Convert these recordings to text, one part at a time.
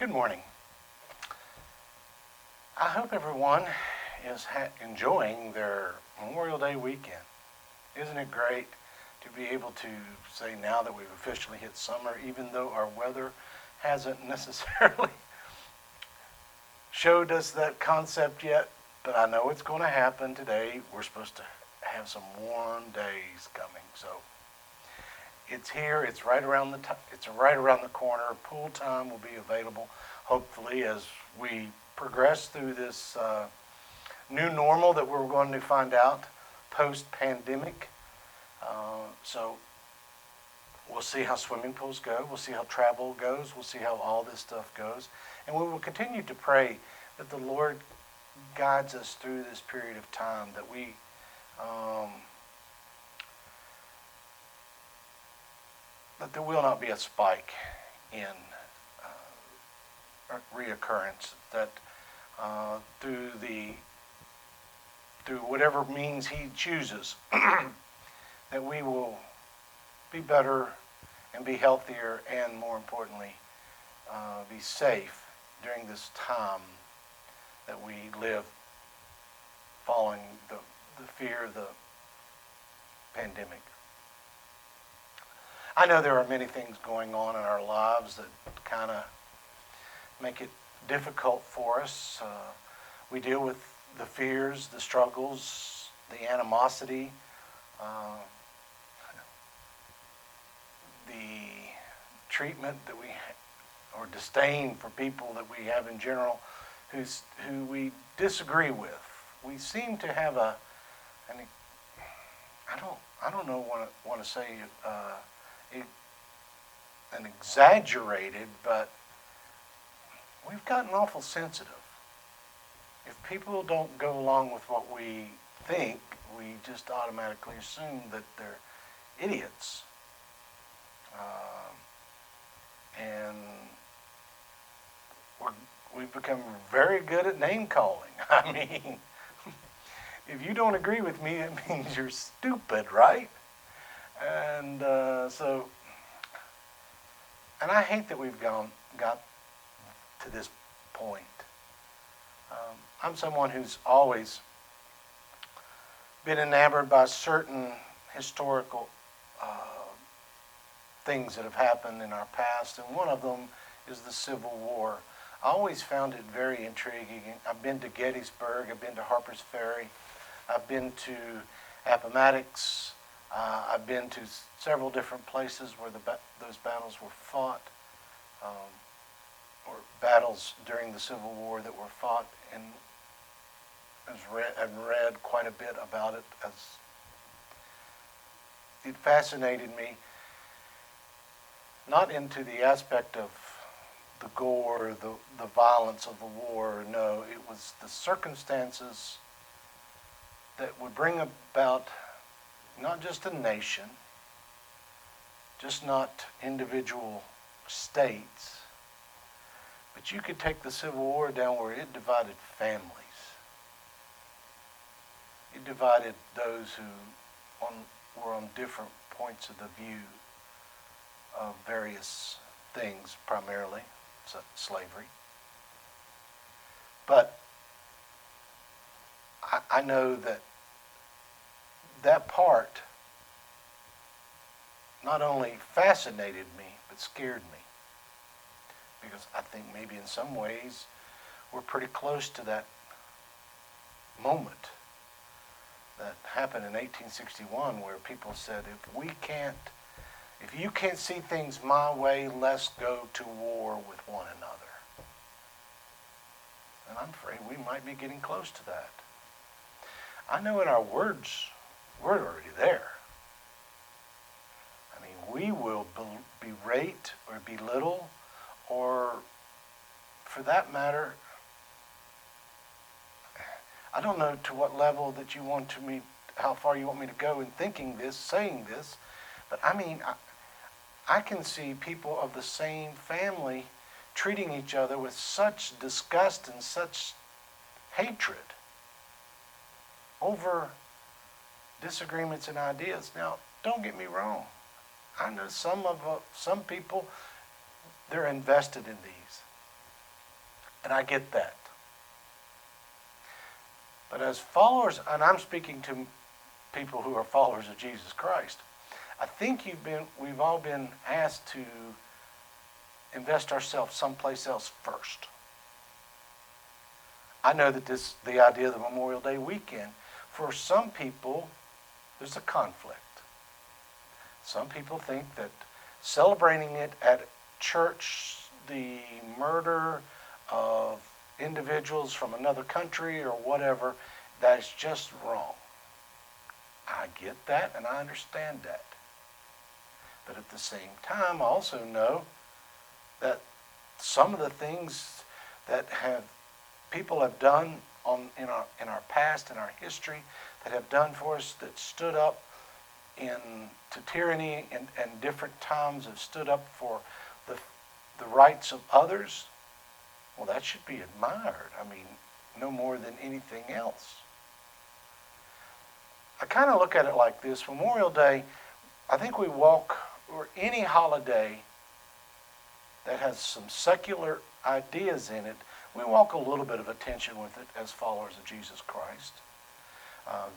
Good morning. I hope everyone is enjoying their Memorial Day weekend. Isn't it great to be able to say now that we've officially hit summer, even though our weather hasn't necessarily showed us that concept yet, but I know it's going to happen today. We're supposed to have some warm days coming, so it's here. It's right around it's right around the corner. Pool time will be available, hopefully, as we progress through this new normal that we're going to find out post-pandemic. So we'll see how swimming pools go. We'll see how travel goes. We'll see how all this stuff goes, and we will continue to pray that the Lord guides us through this period of time. That we that there will not be a spike in reoccurrence, that through whatever means he chooses, that we will be better and be healthier and, more importantly, be safe during this time that we live following the fear of the pandemic. I know there are many things going on in our lives that kind of make it difficult for us. We deal with the fears, the struggles, the animosity, the treatment that or disdain for people that we have in general, who we disagree with. We seem to have I don't know want to say an exaggerated, but we've gotten awful sensitive. If people don't go along with what we think, we just automatically assume that they're idiots. And we've become very good at name calling. I mean, if you don't agree with me, it means you're stupid, right? And and I hate that we've got to this point. I'm someone who's always been enamored by certain historical things that have happened in our past, and one of them is the Civil War. I always found it very intriguing. I've been to Gettysburg, I've been to Harper's Ferry, I've been to Appomattox, I've been to several different places where those battles were fought, or battles during the Civil War that were fought, and I've read quite a bit about it. As it fascinated me, not into the aspect of the gore, the violence of the war. No, it was the circumstances that would bring about not just a nation, just not individual states, but you could take the Civil War down where it divided families. It divided those who were on different points of the view of various things, primarily slavery. But I know that part not only fascinated me, but scared me. Because I think maybe in some ways we're pretty close to that moment that happened in 1861, where people said, if you can't see things my way, let's go to war with one another. And I'm afraid we might be getting close to that. I know in our words, we're already there. I mean, we will berate or belittle, or for that matter, I don't know to what level that you want how far you want me to go in thinking this, saying this, but I mean, I can see people of the same family treating each other with such disgust and such hatred over disagreements and ideas. Now, don't get me wrong. I know some people, they're invested in these. And I get that. But as followers, and I'm speaking to people who are followers of Jesus Christ, I think we've all been asked to invest ourselves someplace else first. I know that the idea of the Memorial Day weekend, for some people, there's a conflict. Some people think that celebrating it at church, the murder of individuals from another country or whatever, that is just wrong. I get that and I understand that. But at the same time, I also know that some of the things that people have done in our past, in our history, that have done for us, that stood up to tyranny and different times have stood up for the rights of others, well, that should be admired. I mean, no more than anything else. I kind of look at it like this. Memorial Day, I think we walk, or any holiday that has some secular ideas in it, we walk a little bit of a tension with it as followers of Jesus Christ.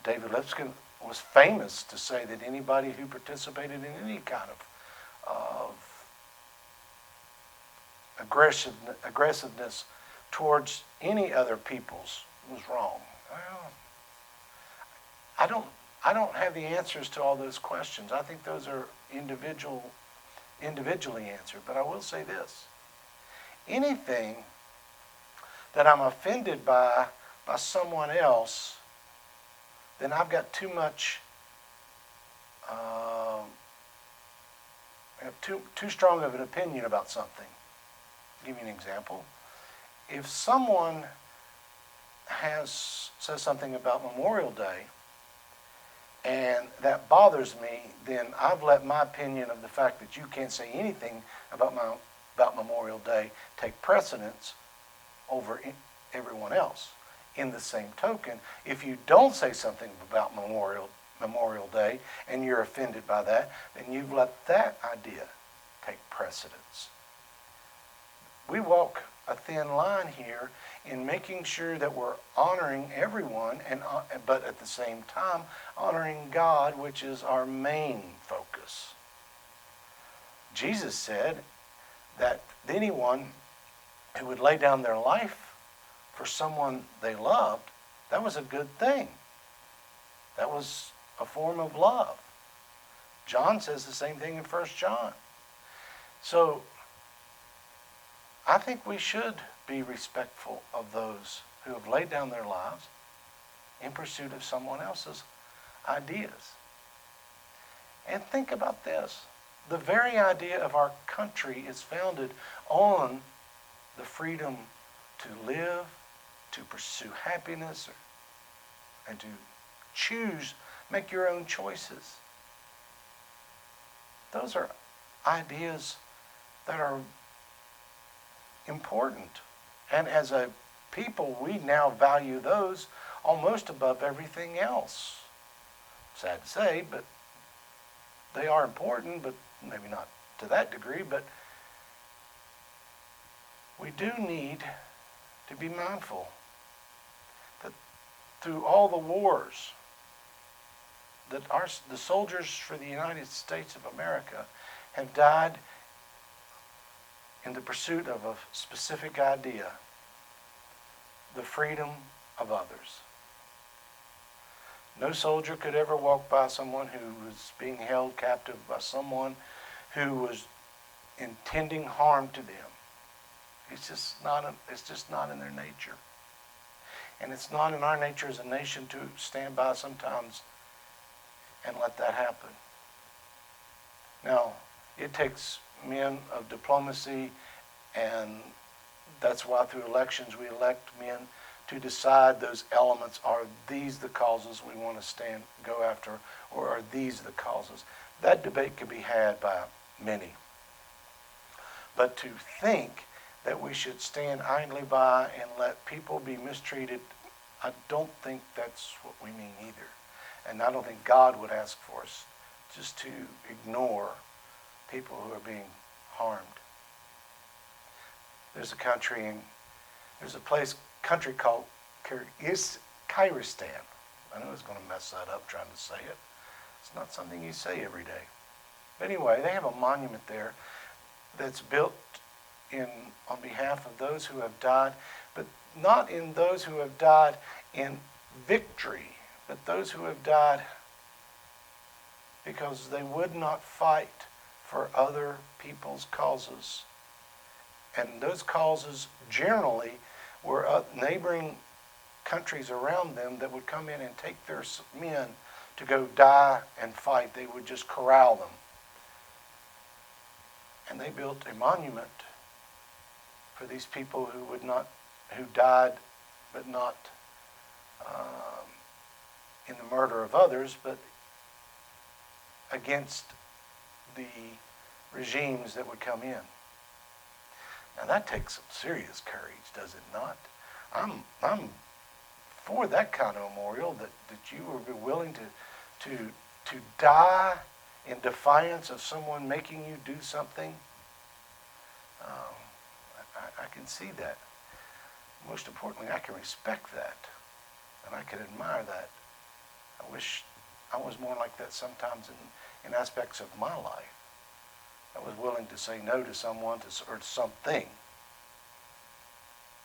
David Lipscomb was famous to say that anybody who participated in any kind of aggressiveness towards any other peoples was wrong. Well, I don't have the answers to all those questions. I think those are individually answered. But I will say this: anything that I'm offended by someone else, then I've got too much, I have too strong of an opinion about something. I'll give you an example. If someone says something about Memorial Day, and that bothers me, then I've let my opinion of the fact that you can't say anything about Memorial Day take precedence over everyone else. In the same token, if you don't say something about Memorial Day and you're offended by that, then you've let that idea take precedence. We walk a thin line here in making sure that we're honoring everyone, but at the same time honoring God, which is our main focus. Jesus said that anyone who would lay down their life for someone they loved, that was a good thing. That was a form of love. John says the same thing in 1 John. So I think we should be respectful of those who have laid down their lives in pursuit of someone else's ideas. And think about this. The very idea of our country is founded on the freedom to live, to pursue happiness, and to choose, make your own choices. Those are ideas that are important. And as a people, we now value those almost above everything else. Sad to say, but they are important, but maybe not to that degree. But we do need to be mindful that through all the wars that the soldiers for the United States of America have died in the pursuit of a specific idea, the freedom of others. No soldier could ever walk by someone who was being held captive by someone who was intending harm to them. It's just not in their nature. And it's not in our nature as a nation to stand by sometimes and let that happen. Now, it takes men of diplomacy, and that's why through elections we elect men to decide those elements. Are these the causes we want to go after, or are these the causes? That debate can be had by many. But to think that we should stand idly by and let people be mistreated, I don't think that's what we mean either. And I don't think God would ask for us just to ignore people who are being harmed. There's a country There's a country called Kyrgyzstan. I know I was going to mess that up trying to say it. It's not something you say every day. But anyway, they have a monument there that's built on behalf of those who have died, but not in those who have died in victory, but those who have died because they would not fight for other people's causes. And those causes generally were neighboring countries around them that would come in and take their men to go die and fight. They would just corral them. And they built a monument for these people who died, but not in the murder of others, but against the regimes that would come in. Now that takes some serious courage, does it not? I'm for that kind of memorial, that you would be willing to die in defiance of someone making you do something. I can see that. Most importantly, I can respect that, and I can admire that. I wish I was more like that sometimes in aspects of my life. I was willing to say no to someone or to something,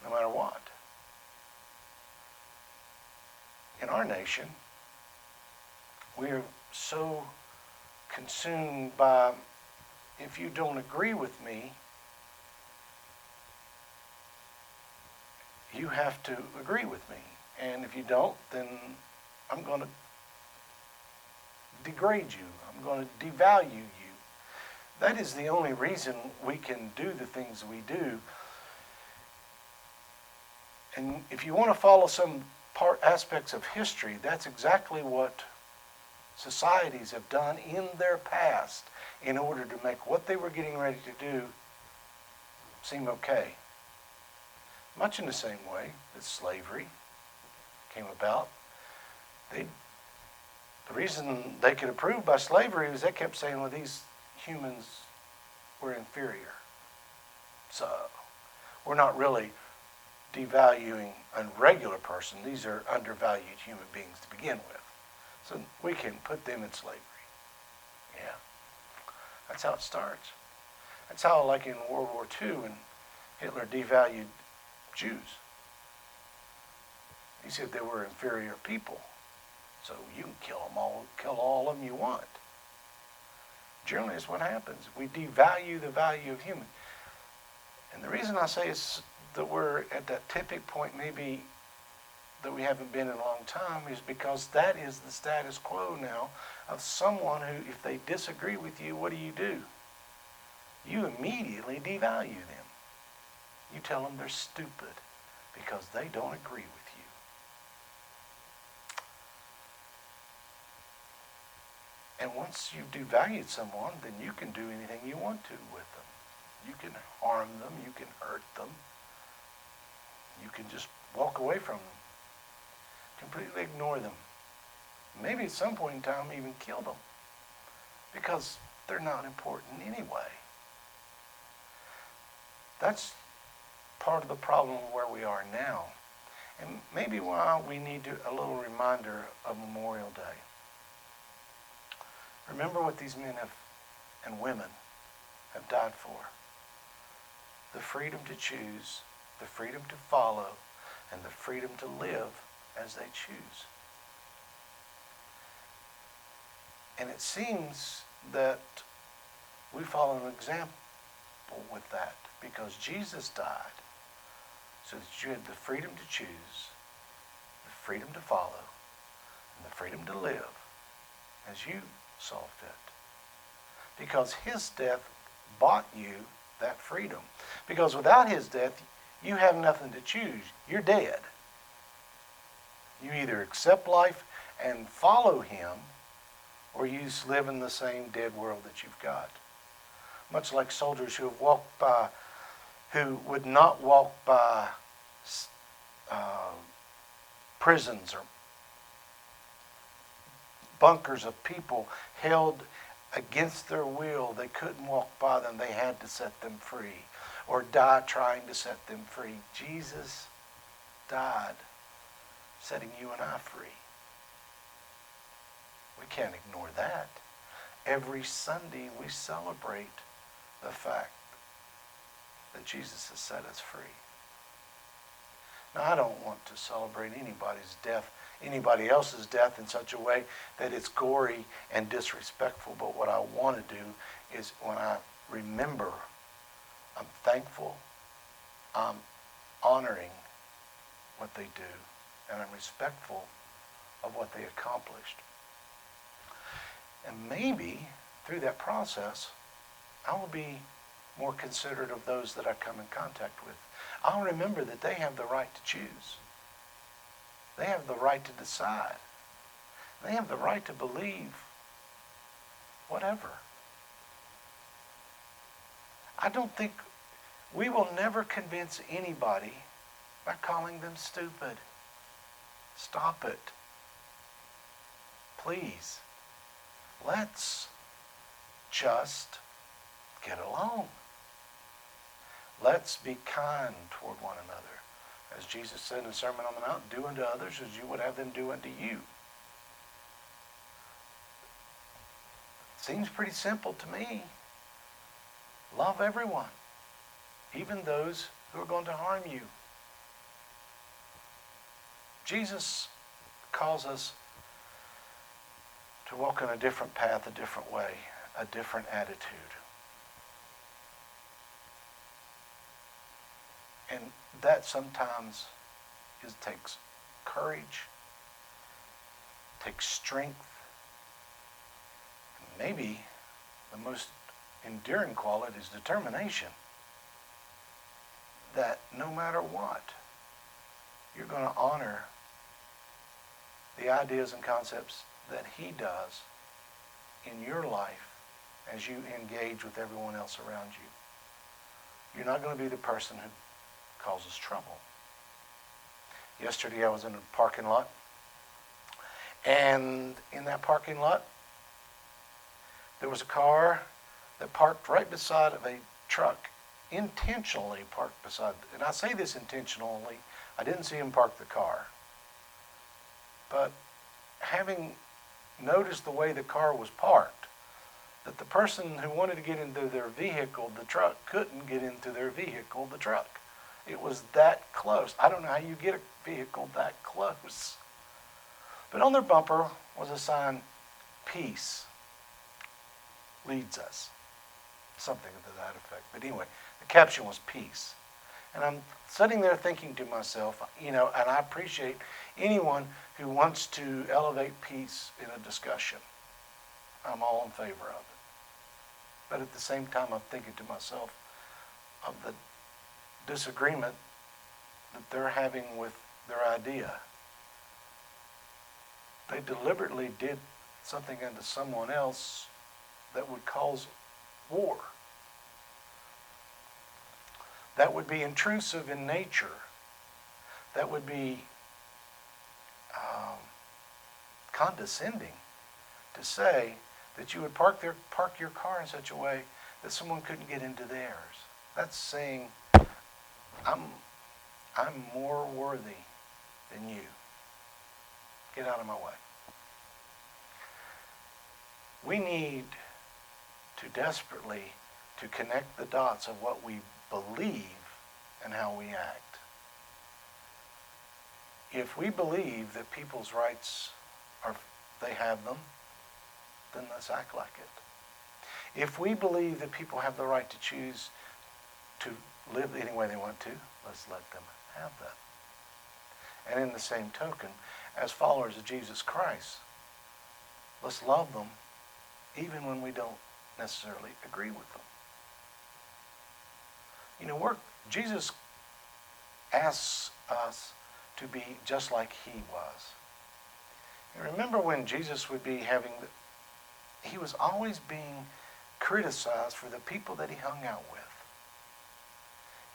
no matter what. In our nation, we are so consumed by, if you don't agree with me, you have to agree with me. And if you don't, then I'm going to degrade you. I'm going to devalue you. That is the only reason we can do the things we do. And if you want to follow some aspects of history, that's exactly what societies have done in their past in order to make what they were getting ready to do seem okay. Much in the same way that slavery came about. The reason they could approve by slavery was they kept saying, well, these humans were inferior. So we're not really devaluing a regular person. These are undervalued human beings to begin with. So we can put them in slavery. Yeah. That's how it starts. That's how, like in World War II, when Hitler devalued Jews. He said they were inferior people. So you can kill all of them you want. Generally, that's what happens. We devalue the value of human. And the reason I say is that we're at that tipping point, maybe that we haven't been in a long time, is because that is the status quo now of someone who, if they disagree with you, what do? You immediately devalue them. You tell them they're stupid because they don't agree with you. And once you've devalued someone, then you can do anything you want to with them. You can harm them, you can hurt them, you can just walk away from them, completely ignore them. Maybe at some point in time even kill them, because they're not important anyway. That's part of the problem where we are now, and maybe why we need a little reminder of Memorial Day. Remember what these men and women have died for. The freedom to choose, the freedom to follow, and the freedom to live as they choose. And it seems that we follow an example with that, because Jesus died so that you had the freedom to choose, the freedom to follow, and the freedom to live as you saw fit. Because his death bought you that freedom. Because without his death, you have nothing to choose. You're dead. You either accept life and follow him, or you just live in the same dead world that you've got. Much like soldiers who have walked by, who would not walk by prisons or bunkers of people held against their will. They couldn't walk by them. They had to set them free. or die trying to set them free. Jesus died setting you and I free. We can't ignore that. Every Sunday we celebrate the fact that Jesus has set us free. Now, I don't want to celebrate anybody's death, anybody else's death in such a way that it's gory and disrespectful. But what I want to do is when I remember, I'm thankful, I'm honoring what they do, and I'm respectful of what they accomplished. And maybe through that process, I will be more considerate of those that I come in contact with. I'll remember that they have the right to choose. They have the right to decide. They have the right to believe whatever. I don't think we will never convince anybody by calling them stupid. Stop it. Please. Let's just get along. Let's be kind toward one another. As Jesus said in the Sermon on the Mount, do unto others as you would have them do unto you. Seems pretty simple to me. Love everyone, even those who are going to harm you. Jesus calls us to walk on a different path, a different way, a different attitude. And that sometimes takes courage, takes strength, and maybe the most enduring quality is determination. That no matter what, you're going to honor the ideas and concepts that he does in your life as you engage with everyone else around you. You're not going to be the person who causes trouble. Yesterday I was in a parking lot, and in that parking lot there was a car that parked right beside of a truck, intentionally parked beside, and I say this intentionally, I didn't see him park the car, but having noticed the way the car was parked, that the person who wanted to get into their vehicle, the truck, couldn't get into their vehicle, the truck. It was that close. I don't know how you get a vehicle that close. But on their bumper was a sign, "Peace leads us." Something to that effect. But anyway, the caption was "Peace." And I'm sitting there thinking to myself, and I appreciate anyone who wants to elevate peace in a discussion. I'm all in favor of it. But at the same time, I'm thinking to myself of the disagreement that they're having with their idea. They deliberately did something unto someone else that would cause war. That would be intrusive in nature. That would be condescending to say that you would park your car in such a way that someone couldn't get into theirs. That's saying, I'm more worthy than you. Get out of my way. We need to desperately to connect the dots of what we believe and how we act. If we believe that people's rights they have them, then let's act like it. If we believe that people have the right to choose to live any way they want to, let's let them have that. And in the same token, as followers of Jesus Christ, let's love them even when we don't necessarily agree with them. Jesus asks us to be just like he was. You remember when Jesus would be he was always being criticized for the people that he hung out with.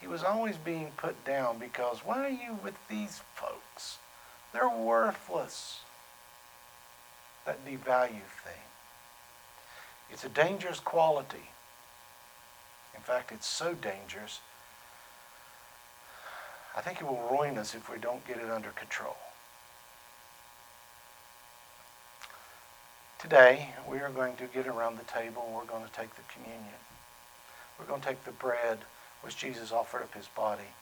He was always being put down because, why are you with these folks? They're worthless. That devalue thing. It's a dangerous quality. In fact, it's so dangerous I think it will ruin us if we don't get it under control. Today, we are going to get around the table and we're going to take the communion. We're going to take the bread which Jesus offered up his body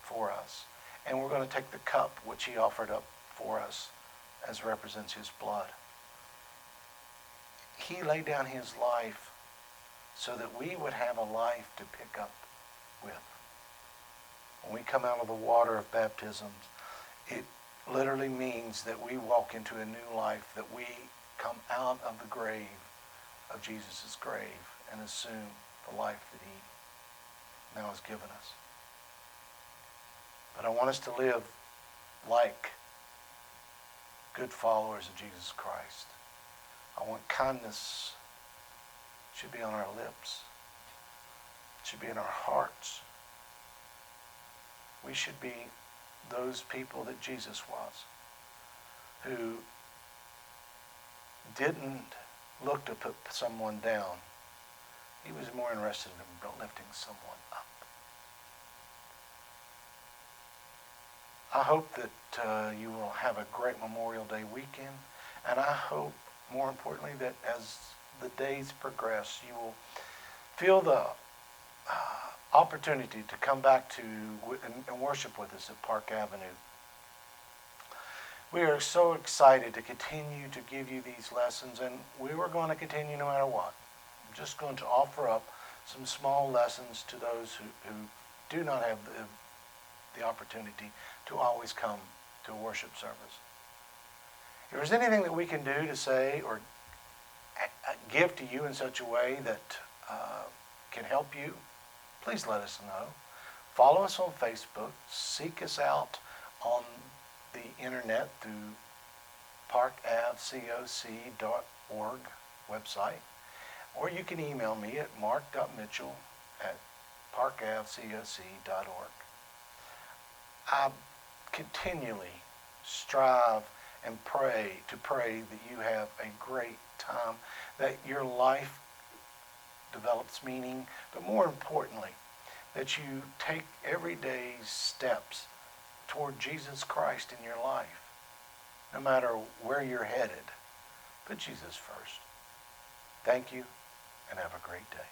for us. And we're going to take the cup which he offered up for us as represents his blood. He laid down his life so that we would have a life to pick up with. When we come out of the water of baptism, it literally means that we walk into a new life, that we come out of the grave of Jesus' grave and assume the life that he now has given us. But I want us to live like good followers of Jesus Christ. I want kindness should be on our lips. It should be in our hearts. We should be those people that Jesus was, who didn't look to put someone down. He was more interested in lifting someone up. I hope that you will have a great Memorial Day weekend, and I hope, more importantly, that as the days progress, you will feel the opportunity to come back to and worship with us at Park Avenue. We are so excited to continue to give you these lessons, and we were going to continue no matter what. I'm just going to offer up some small lessons to those who do not have the opportunity to always come to a worship service. If there's anything that we can do to say or give to you in such a way that can help you, please let us know. Follow us on Facebook. Seek us out on the internet through parkavcoc.org website. Or you can email me at mark.mitchell@parkavcoc.org. I continually strive and pray that you have a great time, that your life develops meaning, but more importantly, that you take everyday steps toward Jesus Christ in your life. No matter where you're headed, put Jesus first. Thank you, and have a great day.